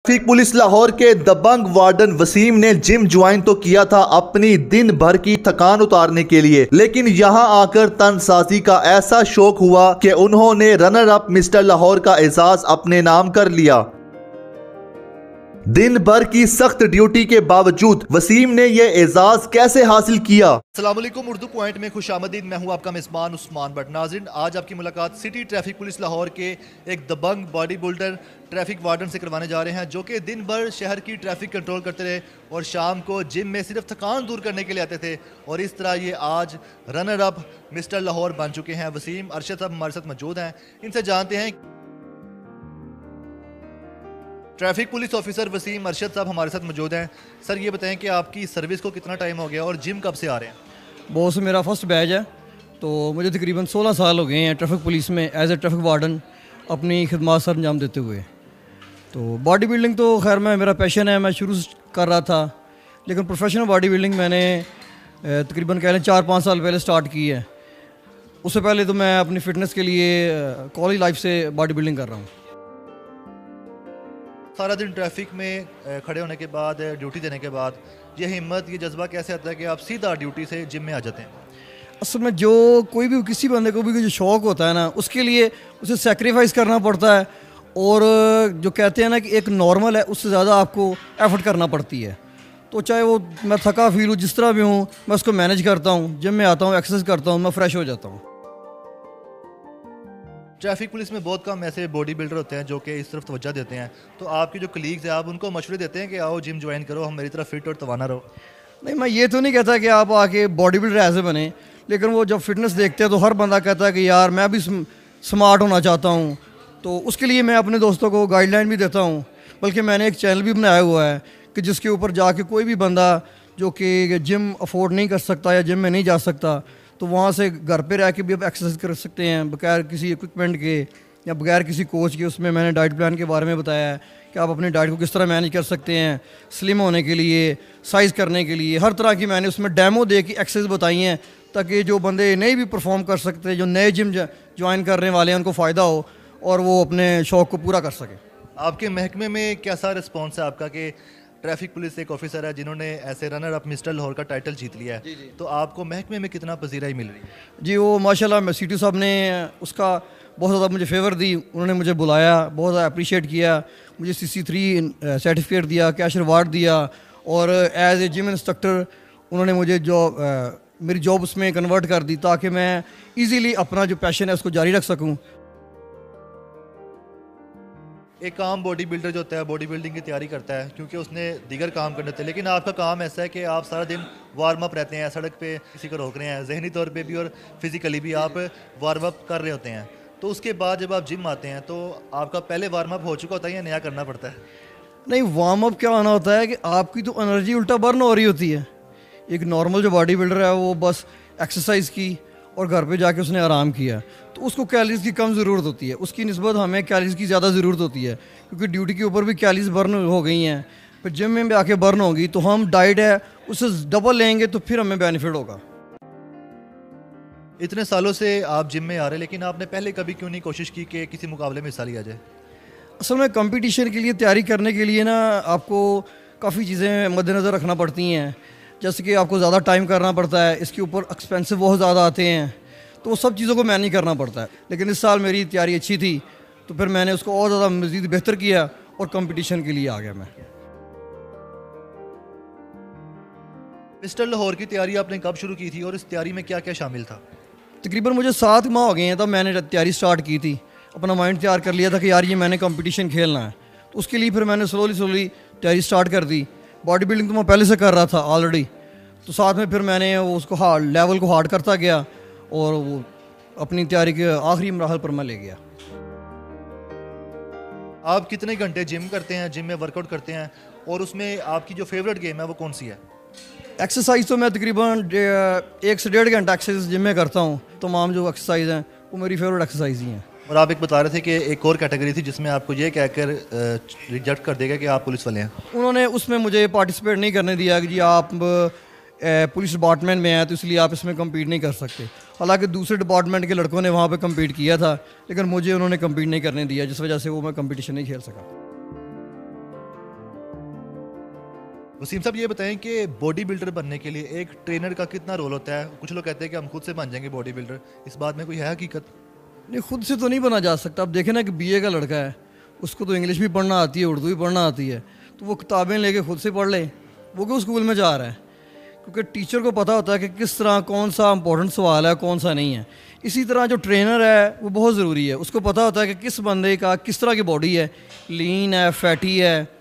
Traffic police Lahore के दबंग warden Wasim ने gym join तो किया था अपनी दिन भर की थकान उतारने के लिए, लेकिन यहां आकर तनसाजी का ऐसा शौक हुआ कि उन्होंने रनर अप मिस्टर लाहौर का एजाज अपने नाम कर लिया। दिन भर की सख्त ड्यूटी के बावजूद वसीम ने यह एजाज कैसे हासिल किया? अस्सलाम वालेकुम, उर्दू पॉइंट में खुशामदीद। मैं हूं आपका मेज़बान उस्मान भट्ट। नाज़रीन, आज आपकी मुलाकात सिटी ट्रैफिक पुलिस लाहौर के एक दबंग बॉडी बिल्डर ट्रैफिक वार्डन से करवाने जा रहे हैं, जो कि दिन भर शहर की ट्रैफिक कंट्रोल करते रहे और शाम को जिम में सिर्फ थकान दूर करने के लिए आते थे। और इस तरह ये आज रनर अप मिस्टर लाहौर बन चुके हैं। वसीम अरशद साहब हमारे साथ मौजूद हैं, इनसे जानते हैं। Traffic police officer Wasim Arshad साहब हमारे साथ मौजूद हैं। सर, ये बताएं कि आपकी सर्विस को कितना टाइम हो गया और जिम कब से आ रहे हैं? बॉस, मेरा फर्स्ट बैच है, तो मुझे तकरीबन 16 साल हो गए हैं ट्रैफिक पुलिस में एज ए ट्रैफिक वार्डन अपनी खिदमत सर अंजाम देते हुए। तो बॉडी बिल्डिंग तो खैर मेरा पैशन है, मैं शुरू से कर रहा था, लेकिन प्रोफेशनल बॉडी बिल्डिंग मैंने तकरीबन कह लें 4-5 साल पहले स्टार्ट की है। उससे पहले तो मैं अपनी फ़िटनेस के लिए कॉलेज लाइफ से बॉडी बिल्डिंग कर रहा हूँ। सारा दिन ट्रैफिक में खड़े होने के बाद, ड्यूटी देने के बाद, ये हिम्मत, ये जज्बा कैसे आता है कि आप सीधा ड्यूटी से जिम में आ जाते हैं? असल में जो कोई भी किसी बंदे को भी जो शौक़ होता है ना, उसके लिए उसे सेक्रीफाइस करना पड़ता है। और जो कहते हैं ना कि एक नॉर्मल है, उससे ज़्यादा आपको एफर्ट करना पड़ती है। तो चाहे वो मैं थका फील हूँ, जिस तरह भी हूँ, मैं उसको मैनेज करता हूँ। जिम में आता हूँ, एक्सरसाइज करता हूँ, मैं फ्रेश हो जाता हूँ। ट्रैफिक पुलिस में बहुत कम ऐसे बॉडी बिल्डर होते हैं जो कि इस तरफ तवज्जो देते हैं। तो आपके जो कलीग्स हैं, आप उनको मशवरे देते हैं कि आओ जिम ज्वाइन करो, हम मेरी तरफ फिट और तवाना रहो? नहीं, मैं ये तो नहीं कहता कि आप आके बॉडी बिल्डर ऐसे बने, लेकिन वो जब फिटनेस देखते हैं तो हर बंदा कहता है कि यार मैं भी स्मार्ट होना चाहता हूँ। तो उसके लिए मैं अपने दोस्तों को गाइडलाइन भी देता हूँ। बल्कि मैंने एक चैनल भी बनाया हुआ है कि जिसके ऊपर जाके कोई भी बंदा जो कि जिम अफोर्ड नहीं कर सकता या जिम में नहीं जा सकता, तो वहाँ से घर पे रह के भी आप एक्सरसाइज कर सकते हैं बगैर किसी इक्विपमेंट के या बगैर किसी कोच के। उसमें मैंने डाइट प्लान के बारे में बताया है कि आप अपनी डाइट को किस तरह मैनेज कर सकते हैं, स्लिम होने के लिए, साइज़ करने के लिए, हर तरह की मैंने उसमें डेमो दे के एक्सरसाइज बताई हैं, ताकि जो बंदे नहीं भी परफॉर्म कर सकते, जो नए जिम ज्वाइन करने वाले हैं, उनको फ़ायदा हो और वो अपने शौक़ को पूरा कर सकें। आपके महकमे में कैसा रिस्पॉन्स है आपका कि ट्रैफिक पुलिस एक ऑफिसर है जिन्होंने ऐसे रनर अप मिस्टर लाहौर का टाइटल जीत लिया है? जी। तो आपको महकमे में कितना पजीराई मिल रही है? जी, वो माशाल्लाह सीटी साहब ने उसका बहुत ज़्यादा मुझे फेवर दी। उन्होंने मुझे बुलाया, बहुत ज़्यादा अप्रिशिएट किया, मुझे CC3 सर्टिफिकेट दिया, कैश रिवार्ड दिया, और एज ए जिम इंस्ट्रक्टर उन्होंने मुझे मेरी जॉब उसमें कन्वर्ट कर दी ताकि मैं ईज़िली अपना जो पैशन है उसको जारी रख सकूँ। एक आम बॉडी बिल्डर जो होता है बॉडी बिल्डिंग की तैयारी करता है क्योंकि उसने दीगर काम करने होते हैं, लेकिन आपका काम ऐसा है कि आप सारा दिन वार्म अप रहते हैं, सड़क पे किसी को रोक रहे हैं, जहनी तौर पे भी और फिज़िकली भी आप वार्म अप कर रहे होते हैं। तो उसके बाद जब आप जिम आते हैं तो आपका पहले वार्म अप हो चुका होता है या नया करना पड़ता है? नहीं, वार्म अप क्या होना होता है कि आपकी तो एनर्जी उल्टा बर्न हो रही होती है। एक नॉर्मल जो बॉडी बिल्डर है वो बस एक्सरसाइज की और घर पे जाके उसने आराम किया, तो उसको कैलोरीज की कम ज़रूरत होती है। उसकी निस्बत हमें कैलोरीज की ज़्यादा ज़रूरत होती है, क्योंकि ड्यूटी के ऊपर भी कैलोरीज बर्न हो गई हैं। फिर जिम में भी आके बर्न होगी, तो हम डाइट है उससे डबल लेंगे तो फिर हमें बेनिफिट होगा। इतने सालों से आप जिम में आ रहे हैं, लेकिन आपने पहले कभी क्यों नहीं कोशिश की कि किसी मुकाबले में हिस्सा लिया जाए? असल में कंपटीशन के लिए तैयारी करने के लिए ना आपको काफ़ी चीज़ें मद्देनज़र रखना पड़ती हैं, जैसे कि आपको ज़्यादा टाइम करना पड़ता है, इसके ऊपर एक्सपेंसिव बहुत ज़्यादा आते हैं, तो वो सब चीज़ों को मैनेज करना पड़ता है। लेकिन इस साल मेरी तैयारी अच्छी थी, तो फिर मैंने उसको और ज़्यादा मज़ीद बेहतर किया और कंपटीशन के लिए आ गया मैं। मिस्टर लाहौर की तैयारी आपने कब शुरू की थी और इस तैयारी में क्या क्या शामिल था? तकरीबन मुझे 7 माह हो गए हैं तब मैंने तैयारी स्टार्ट की थी। अपना माइंड तैयार कर लिया था कि यार ये मैंने कंपटीशन खेलना है, तो उसके लिए फिर मैंने स्लोली तैयारी स्टार्ट कर दी। बॉडी बिल्डिंग तो मैं पहले से कर रहा था ऑलरेडी, तो साथ में फिर मैंने उसको लेवल को हार्ड करता गया और वो अपनी तैयारी के आखिरी मराहल पर मैं ले गया। आप कितने घंटे जिम करते हैं, जिम में वर्कआउट करते हैं, और उसमें आपकी जो फेवरेट गेम है वो कौन सी है? एक्सरसाइज तो मैं तकरीबन 1 से 1.5 घंटा एक्सरसाइज जिम में करता हूँ। तमाम जो एक्सरसाइज हैं वो मेरी फेवरेट एक्सरसाइज ही हैं। और आप एक बता रहे थे कि एक और कैटेगरी थी जिसमें आपको ये कहकर रिजेक्ट कर देगा कि आप पुलिस वाले हैं। उन्होंने उसमें मुझे पार्टिसिपेट नहीं करने दिया कि जी आप पुलिस डिपार्टमेंट में हैं तो इसलिए आप इसमें कम्पीट नहीं कर सकते। हालांकि दूसरे डिपार्टमेंट के लड़कों ने वहाँ पे कम्पीट किया था, लेकिन मुझे उन्होंने कम्पीट नहीं करने दिया, जिस वजह से वो मैं कम्पटिशन नहीं खेल सका। वसीम साहब ये बताएं कि बॉडी बिल्डर बनने के लिए एक ट्रेनर का कितना रोल होता है? कुछ लोग कहते हैं कि हम खुद से बन जाएंगे बॉडी बिल्डर, इस बात में कोई है हकीकत? नहीं, खुद से तो नहीं बना जा सकता। अब देखें ना कि बीए का लड़का है, उसको तो इंग्लिश भी पढ़ना आती है, उर्दू भी पढ़ना आती है, तो वो किताबें लेके खुद से पढ़ ले, वो क्यों स्कूल में जा रहा है? क्योंकि टीचर को पता होता है कि किस तरह कौन सा इंपॉर्टेंट सवाल है, कौन सा नहीं है। इसी तरह जो ट्रेनर है वो बहुत ज़रूरी है, उसको पता होता है कि किस बंदे का किस तरह की बॉडी है, लीन है, फैटी है,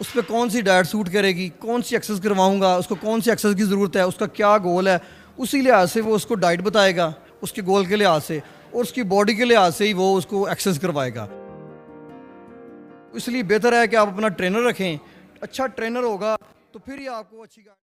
उस पर कौन सी डाइट सूट करेगी, कौन सी एक्सरसाइज करवाऊंगा, उसको कौन सी एक्सरसाइज की ज़रूरत है, उसका क्या गोल है। उसी लिहाज से वो उसको डाइट बताएगा, उसके गोल के लिहाज से, और उसकी बॉडी के लिहाज से ही वो उसको एक्सरसाइज करवाएगा। इसलिए बेहतर है कि आप अपना ट्रेनर रखें। अच्छा ट्रेनर होगा तो फिर ही आपको अच्छी